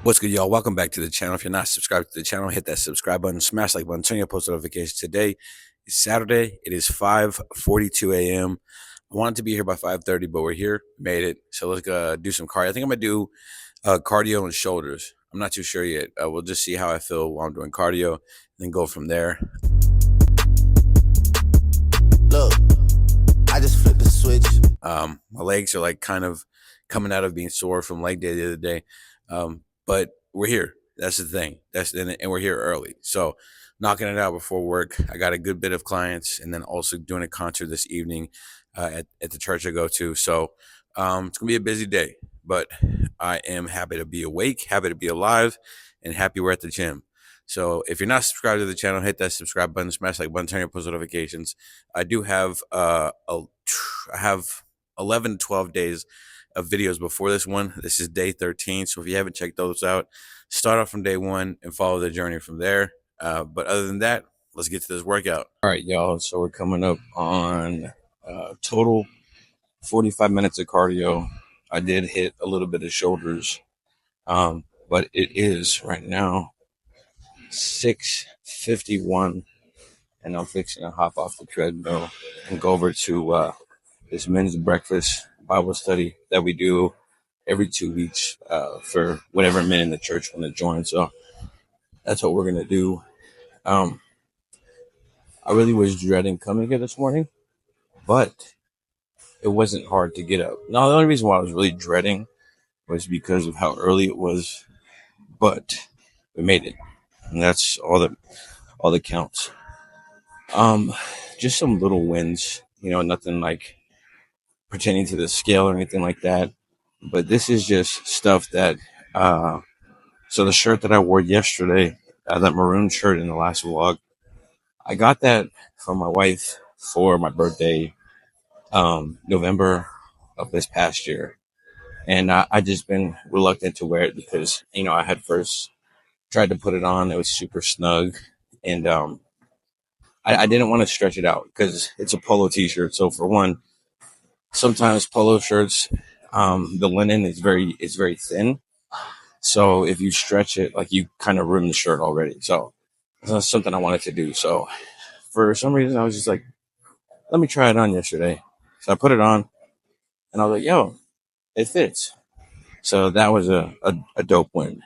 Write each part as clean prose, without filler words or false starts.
What's good, y'all? Welcome back to the channel. If you're not subscribed to the channel, hit that subscribe button, smash like button, turn your post notifications. Today is Saturday. It is 5:42 a.m. I wanted to be here by 5:30, but we're here, made it. So let's do some cardio. I think I'm gonna do cardio and shoulders. I'm not too sure yet. We'll just see how I feel while I'm doing cardio, and then go from there. Look, I just flipped the switch. My legs are like kind of coming out of being sore from leg day the other day. But we're here. That's the thing. And we're here early. So knocking it out before work. I got a good bit of clients, and then also doing a concert this evening at the church I go to. So it's gonna be a busy day, but I am happy to be awake, happy to be alive, and happy we're at the gym. So if you're not subscribed to the channel, hit that subscribe button, smash like button, turn your post notifications. I do have I have 11, 12 days of videos before this one. This is day 13. So if you haven't checked those out, start off from day one and follow the journey from there. But other than that, let's get to this workout. All right, y'all. So we're coming up on total 45 minutes of cardio. I did hit a little bit of shoulders, but it is right now 6:51, and I'm fixing to hop off the treadmill and go over to this men's breakfast Bible study that we do every 2 weeks for whatever men in the church want to join. So that's what we're going to do. I really was dreading coming here this morning, but it wasn't hard to get up. Now, the only reason why I was really dreading was because of how early it was, but we made it. And that's all that counts. Just some little wins, nothing like pertaining to the scale or anything like that. But this is just stuff that, so the shirt that I wore yesterday, that maroon shirt in the last vlog, I got that from my wife for my birthday, November of this past year. And I just been reluctant to wear it because, I had first tried to put it on. It was super snug. And I didn't want to stretch it out because it's a polo t-shirt. So for one, sometimes polo shirts, the linen is very thin. So if you stretch it, like you kind of ruin the shirt already. So that's something I wanted to do. So for some reason, I was just like, let me try it on yesterday. So I put it on and I was like, yo, it fits. So that was a dope win.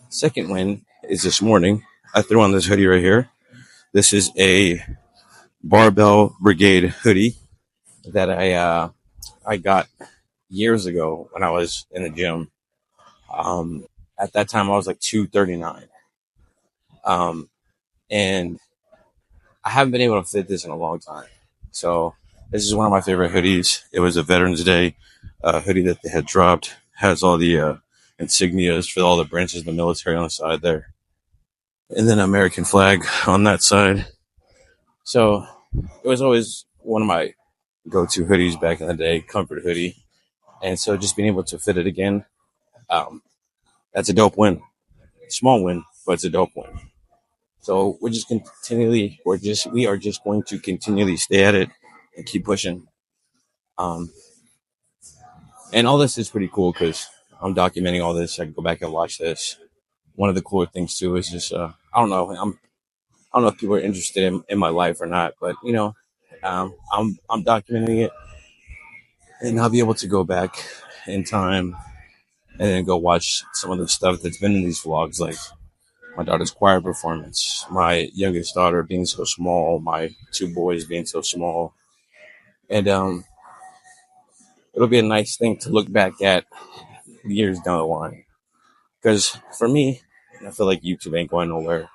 Second win is this morning. I threw on this hoodie right here. This is a Barbell Brigade hoodie that I got years ago when I was in the gym. At that time, I was like 239. And I haven't been able to fit this in a long time. So this is one of my favorite hoodies. It was a Veterans Day hoodie that they had dropped. Has all the insignias for all the branches of the military on the side there. And then American flag on that side. So it was always one of my go-to hoodies back in the day, comfort hoodie. And so just being able to fit it again, that's a dope win. Small win, but it's a dope win. So we are just going to continually stay at it and keep pushing. And all this is pretty cool because I'm documenting all this. I can go back and watch this. One of the cooler things too is just I don't know. I don't know if people are interested in my life or not, but I'm documenting it, and I'll be able to go back in time and then go watch some of the stuff that's been in these vlogs, like my daughter's choir performance, my youngest daughter being so small, my two boys being so small. And it'll be a nice thing to look back at years down the line. Because for me, I feel like YouTube ain't going nowhere.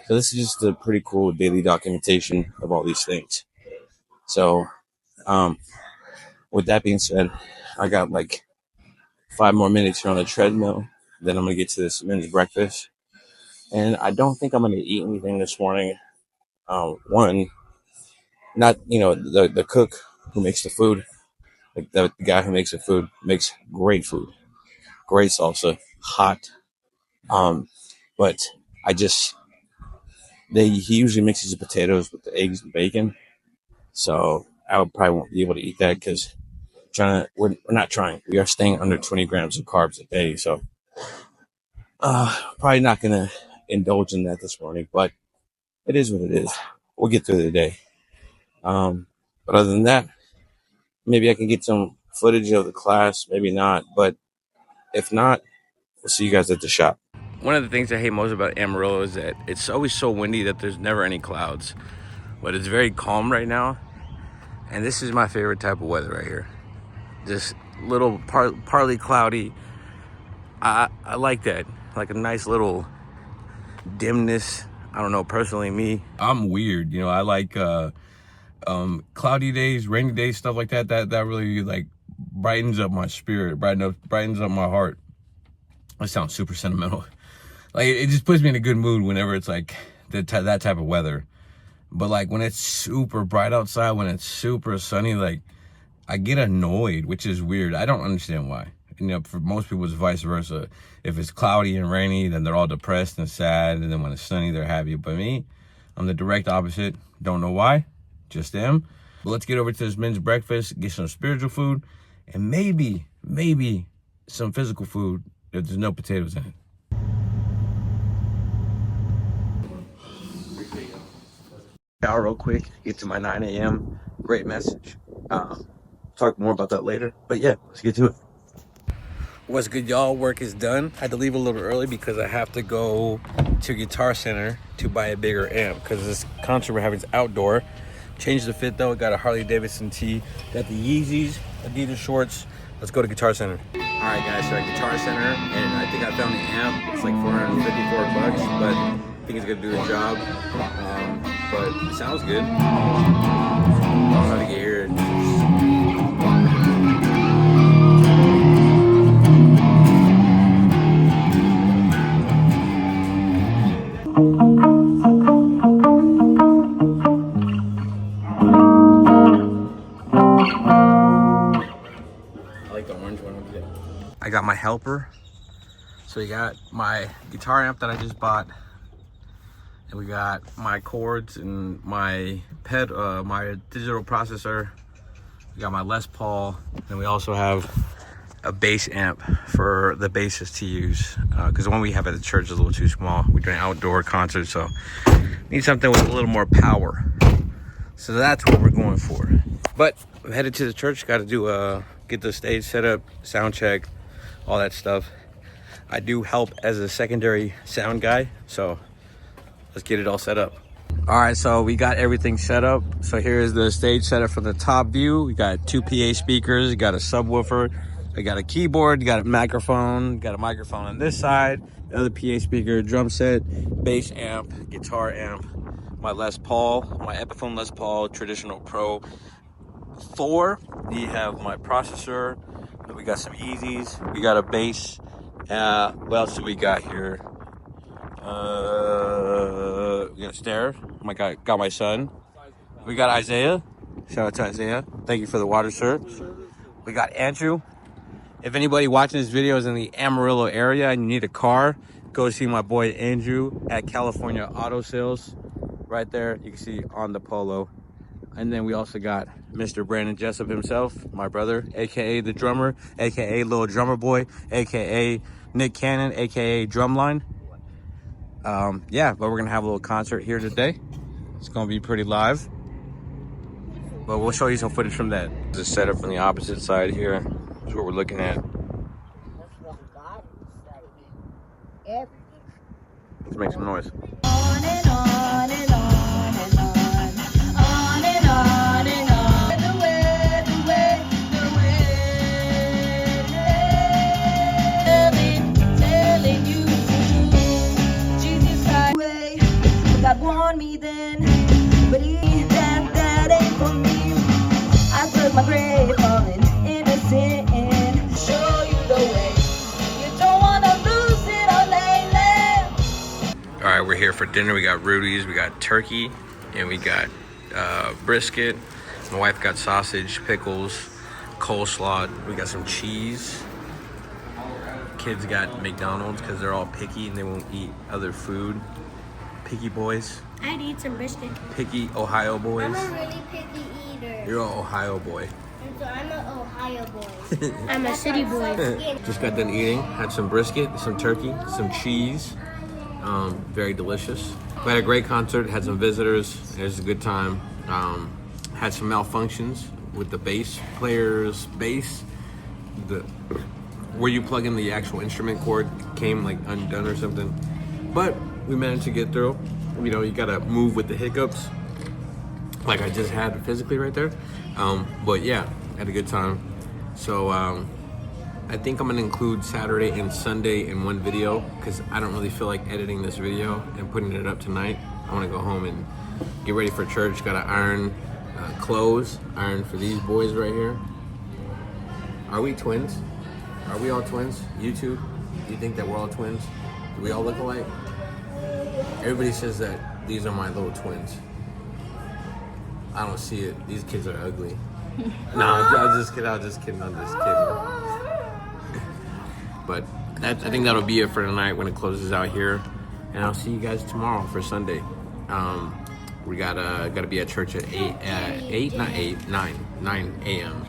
So this is just a pretty cool daily documentation of all these things. So with that being said, I got like 5 more minutes here on the treadmill. Then I'm going to get to this men's breakfast. And I don't think I'm going to eat anything this morning. One, not, the cook who makes the food, like the guy who makes the food makes great food, great salsa, hot. But he usually mixes the potatoes with the eggs and bacon. So I probably won't be able to eat that because we are staying under 20 grams of carbs a day. So Probably not gonna indulge in that this morning, but it is what it is. We'll get through the day. But other than that, maybe I can get some footage of the class, maybe not. But if not, we'll see you guys at the shop. One of the things I hate most about Amarillo is that it's always so windy that there's never any clouds. But it's very calm right now. And this is my favorite type of weather right here. Just little partly cloudy. I like that. Like a nice little dimness. I don't know, personally me. I'm weird, you know, I like cloudy days, rainy days, stuff like that. That really like brightens up my spirit, brightens up my heart. I sound super sentimental. Like it just puts me in a good mood whenever it's like that type of weather. But like when it's super bright outside, when it's super sunny, like I get annoyed, which is weird. I don't understand why. You know, for most people it's vice versa. If it's cloudy and rainy, then they're all depressed and sad, and then when it's sunny, they're happy. But me, I'm the direct opposite. Don't know why, just am. But let's get over to this men's breakfast, get some spiritual food, and maybe some physical food if there's no potatoes in it. Shower real quick, get to my 9 a.m. Great message. Talk more about that later. But yeah, let's get to it. What's good, y'all? Work is done. I had to leave a little early because I have to go to Guitar Center to buy a bigger amp because this concert we're having is outdoor. Changed the fit though. Got a Harley Davidson tee. Got the Yeezys, Adidas shorts. Let's go to Guitar Center. All right, guys. So at Guitar Center, and I think I found the amp. It's like $454, but I think it's gonna do the job. But it sounds good. I don't know how to get here. I like the orange one. I got my helper. So you got my guitar amp that I just bought. And we got my chords and my my digital processor. We got my Les Paul. And we also have a bass amp for the bassist to use. Because the one we have at the church is a little too small. We're doing outdoor concerts, so need something with a little more power. So that's what we're going for. But I'm headed to the church. Got to do get the stage set up, sound check, all that stuff. I do help as a secondary sound guy, so let's get it all set up. All right, so we got everything set up. So here's the stage setup from the top view. We got 2 PA speakers, got a subwoofer, we got a keyboard, got a microphone on this side, the other PA speaker, drum set, bass amp, guitar amp, my Les Paul, my Epiphone Les Paul Traditional Pro 4. We have my processor, we got some Yeezys, we got a bass. What else do we got here? We got Stare. Got my son. We got Isaiah. Shout out to Isaiah. Thank you for the water, sir. We got Andrew. If anybody watching this video is in the Amarillo area and you need a car, go see my boy Andrew at California Auto Sales. Right there, you can see on the Polo. And then we also got Mr. Brandon Jessup himself, my brother, aka the drummer, aka Little Drummer Boy, aka Nick Cannon, aka Drumline. Yeah, but we're gonna have a little concert here today. It's gonna be pretty live, but we'll show you some footage from that. The setup from the opposite side here is what we're looking at. Let's make some noise. On and on and on and on and on and on. The way, the way, the way. Telling you Jesus right way. God warned me then, but that ain't for me. I took my grave falling innocent and show you the way. You don't wanna lose it all lately. All right, we're here for dinner. We got Rudy's, we got turkey, and we got brisket. My wife got sausage, pickles, coleslaw. We got some cheese. Kids got McDonald's because they're all picky and they won't eat other food. Picky boys. I'd eat some brisket. Picky Ohio boys. I'm a really picky eater. You're an Ohio boy. I'm So I'm an Ohio boy. I'm a city boy. Just got done eating. Had some brisket, some turkey, some cheese. Very delicious. We had a great concert. Had some visitors. It was a good time. Had some malfunctions with the bass player's bass. Where you plug in the actual instrument cord came like undone or something. But we managed to get through. You know, you gotta move with the hiccups, like I just had physically right there. But yeah, had a good time. So I think I'm gonna include Saturday and Sunday in one video because I don't really feel like editing this video and putting it up tonight. I wanna go home and get ready for church. Gotta iron clothes, iron for these boys right here. Are we twins? Are we all twins? You two? Do you think that we're all twins? Do we all look alike? Everybody says that these are my little twins. I don't see it. These kids are ugly. No, I'm just kidding. But I think that'll be it for tonight when it closes out here. And I'll see you guys tomorrow for Sunday. We gotta be at church at 9 a.m.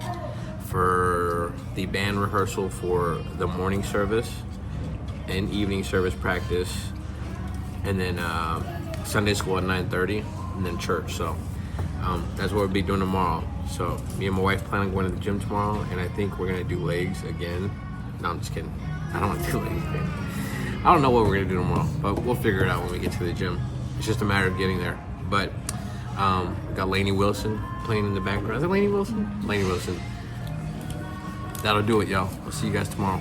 for the band rehearsal for the morning service and evening service practice, and then Sunday school at 9:30, and then church. So that's what we'll be doing tomorrow. So me and my wife plan on going to the gym tomorrow, and I think we're gonna do legs again. No, I'm just kidding. I don't want to do legs again. I don't know what we're gonna do tomorrow, but we'll figure it out when we get to the gym. It's just a matter of getting there. But we got Lainey Wilson playing in the background. Is it Lainey Wilson? Lainey Wilson. That'll do it, y'all. We'll see you guys tomorrow.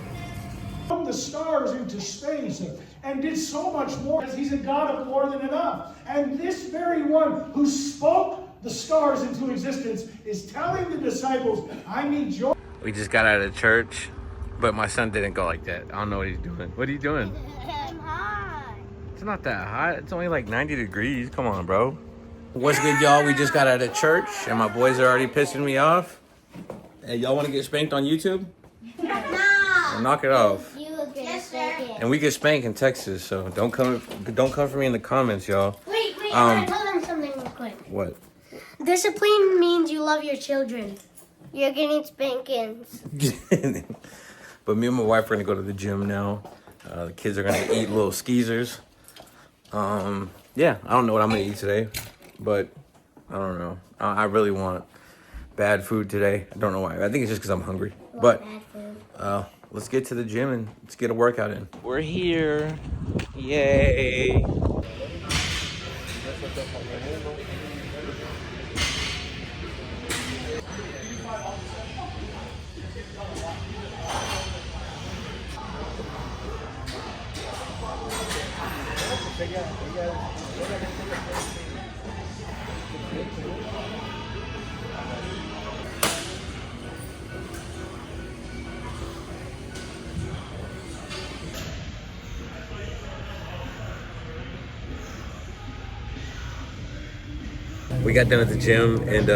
From the stars into space and did so much more, as he's a God of more than enough. And this very one who spoke the stars into existence is telling the disciples, I need your... We just got out of church, but my son didn't go like that. I don't know what he's doing. What are you doing? I'm hot. It's not that hot. It's only like 90 degrees. Come on, bro. What's good, y'all? We just got out of church, and my boys are already pissing me off. Hey, y'all want to get spanked on YouTube? No. Well, knock it off. You will get spanked. And we get spanked in Texas, so don't come for me in the comments, y'all. Wait, I gotta tell them something real quick. What? Discipline means you love your children. You're getting spankings. But me and my wife are gonna go to the gym now. The kids are gonna eat little skeezers. Yeah, I don't know what I'm gonna eat today, but I don't know. I really want bad food today. I don't know why. I think it's just because I'm hungry. But let's get to the gym and let's get a workout in. We're here. Yay. We got done at the gym, and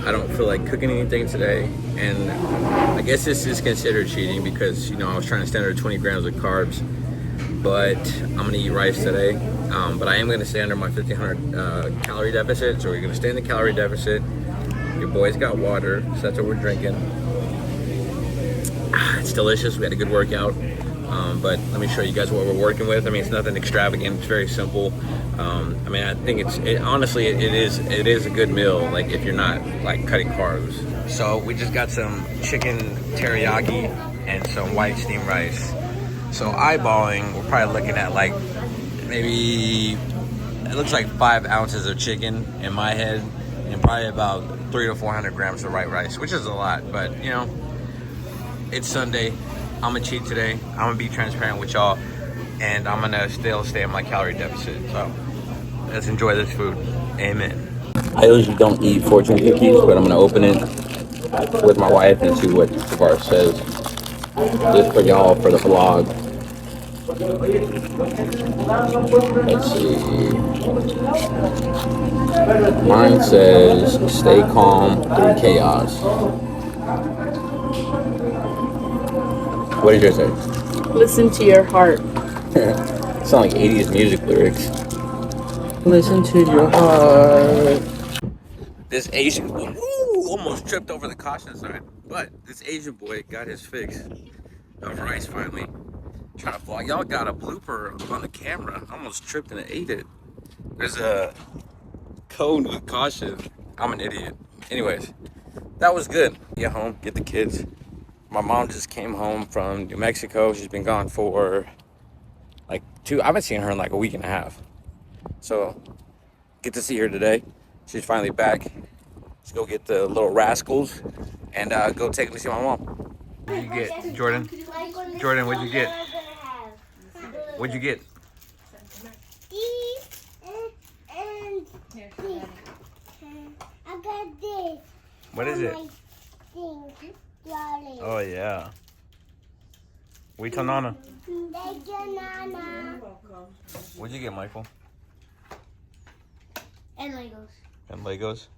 I don't feel like cooking anything today, and I guess this is considered cheating because, you know, I was trying to stay under 20 grams of carbs, but I'm gonna eat rice today. But I am gonna stay under my 1,500 calorie deficit, so we're gonna stay in the calorie deficit. Your boys got water, so that's what we're drinking. It's delicious. We had a good workout. But let me show you guys what we're working with. I mean, it's nothing extravagant. It's very simple. I mean, I think honestly, it is a good meal. Like if you're not like cutting carbs. So we just got some chicken teriyaki and some white steamed rice. So eyeballing, we're probably looking at like maybe, it looks like 5 ounces of chicken in my head, and probably about 300 to 400 grams of white rice, which is a lot. But you know, it's Sunday. I'm gonna cheat today. I'm gonna be transparent with y'all, and I'm gonna still stay in my calorie deficit. So let's enjoy this food. Amen. I usually don't eat fortune cookies, but I'm gonna open it with my wife and see what the bar says. Just for y'all for the vlog. Let's see. Mine says stay calm through chaos. What did yours say? Listen to your heart. Sound like 80s music lyrics. Listen to your heart. This Asian. Ooh, almost tripped over the caution sign. But this Asian boy got his fix of rice finally. Trying to vlog. Y'all got a blooper on the camera. I almost tripped and ate it. There's a cone with caution. I'm an idiot. Anyways, that was good. Get home, get the kids. My mom just came home from New Mexico. She's been gone for like I haven't seen her in like a week and a half. So, get to see her today. She's finally back. Let's go get the little rascals and go take them to see my mom. What'd you get, Jordan? Jordan, what'd you get? What'd you get? These and these. I got this. What is it? Darling. Oh yeah. We tell Nana. Thank you, Nana. What'd you get, Michael? And Legos. And Legos.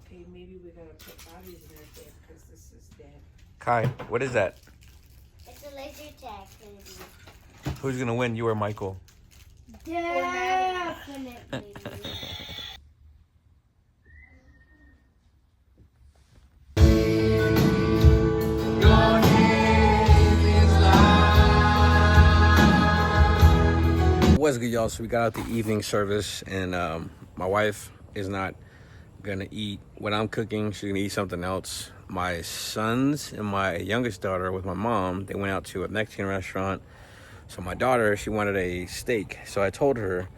Okay, maybe we're gonna put bodies in there dead because this is dead. Kai, what is that? It's a laser tag. Who's gonna win, you or Michael? Definitely. What's good, y'all? So we got out the evening service, and my wife is not gonna eat what I'm cooking. She's gonna eat something else. My sons and my youngest daughter with my mom, they went out to a Mexican restaurant. So my daughter, she wanted a steak. So I told her,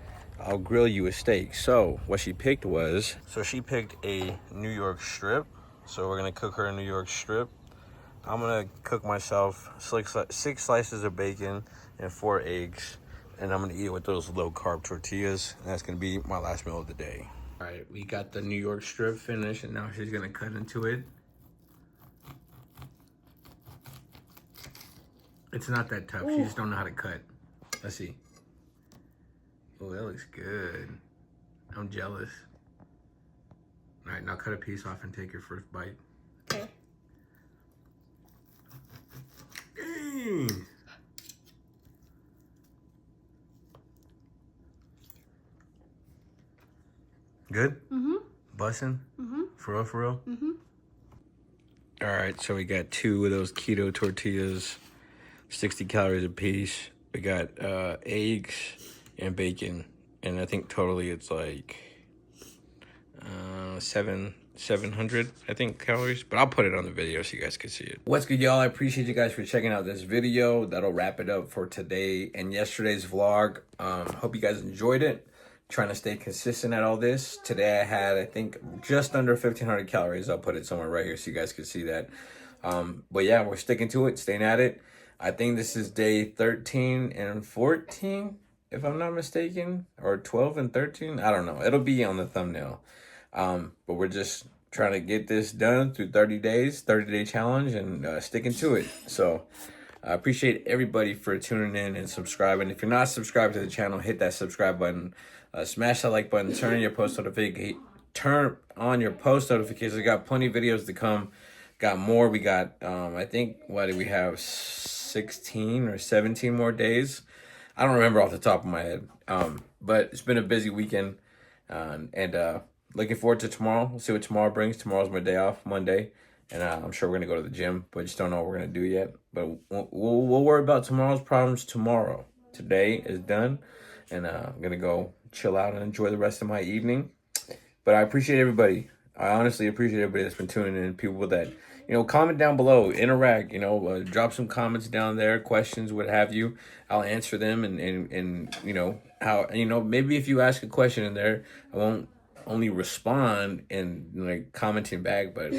I'll grill you a steak. So what she picked was, she picked a New York strip. So we're gonna cook her a New York strip. I'm gonna cook myself six slices of bacon and 4 eggs. And I'm gonna eat it with those low carb tortillas. And that's gonna be my last meal of the day. All right, we got the New York strip finished, and now she's gonna cut into it. It's not that tough. She just don't know how to cut. Let's see. Oh, that looks good. I'm jealous. All right, now cut a piece off and take your first bite. Okay. Dang. Good? Mm-hmm. Bussin'? Mm-hmm. For real, for real? Mm-hmm. All right, so we got 2 of those keto tortillas, 60 calories a piece. We got eggs and bacon, and I think totally it's like 700, I think, calories. But I'll put it on the video so you guys can see it. What's good, y'all? I appreciate you guys for checking out this video. That'll wrap it up for today and yesterday's vlog. Hope you guys enjoyed it. Trying to stay consistent at all this. Today I had, I think, just under 1,500 calories. I'll put it somewhere right here so you guys can see that. But yeah, we're sticking to it, staying at it. I think this is day 13 and 14, if I'm not mistaken, or 12 and 13. I don't know. It'll be on the thumbnail. But we're just trying to get this done through 30 days, 30-day challenge, and sticking to it. So I appreciate everybody for tuning in and subscribing. If you're not subscribed to the channel, hit that subscribe button. Smash that like button. Turn on your post notifications. We got plenty of videos to come. Got more. We got, I think, what do we have? 16 or 17 more days. I don't remember off the top of my head. But it's been a busy weekend. And looking forward to tomorrow. We'll see what tomorrow brings. Tomorrow's my day off, Monday. And I'm sure we're going to go to the gym, but just don't know what we're going to do yet. But we'll worry about tomorrow's problems tomorrow. Today is done. And I'm going to go chill out and enjoy the rest of my evening. But I appreciate everybody. I honestly appreciate everybody that's been tuning in. People that, comment down below, interact, drop some comments down there, questions, what have you. I'll answer them and how, maybe if you ask a question in there, I won't only respond and commenting back, but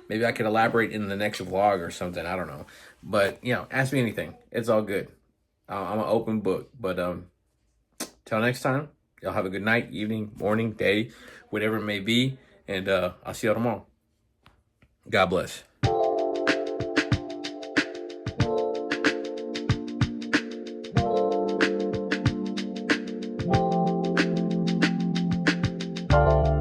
maybe I could elaborate in the next vlog or something. I don't know. But, ask me anything. It's all good. I'm an open book. But till next time, y'all have a good night, evening, morning, day, whatever it may be. And I'll see y'all tomorrow. God bless. Bye.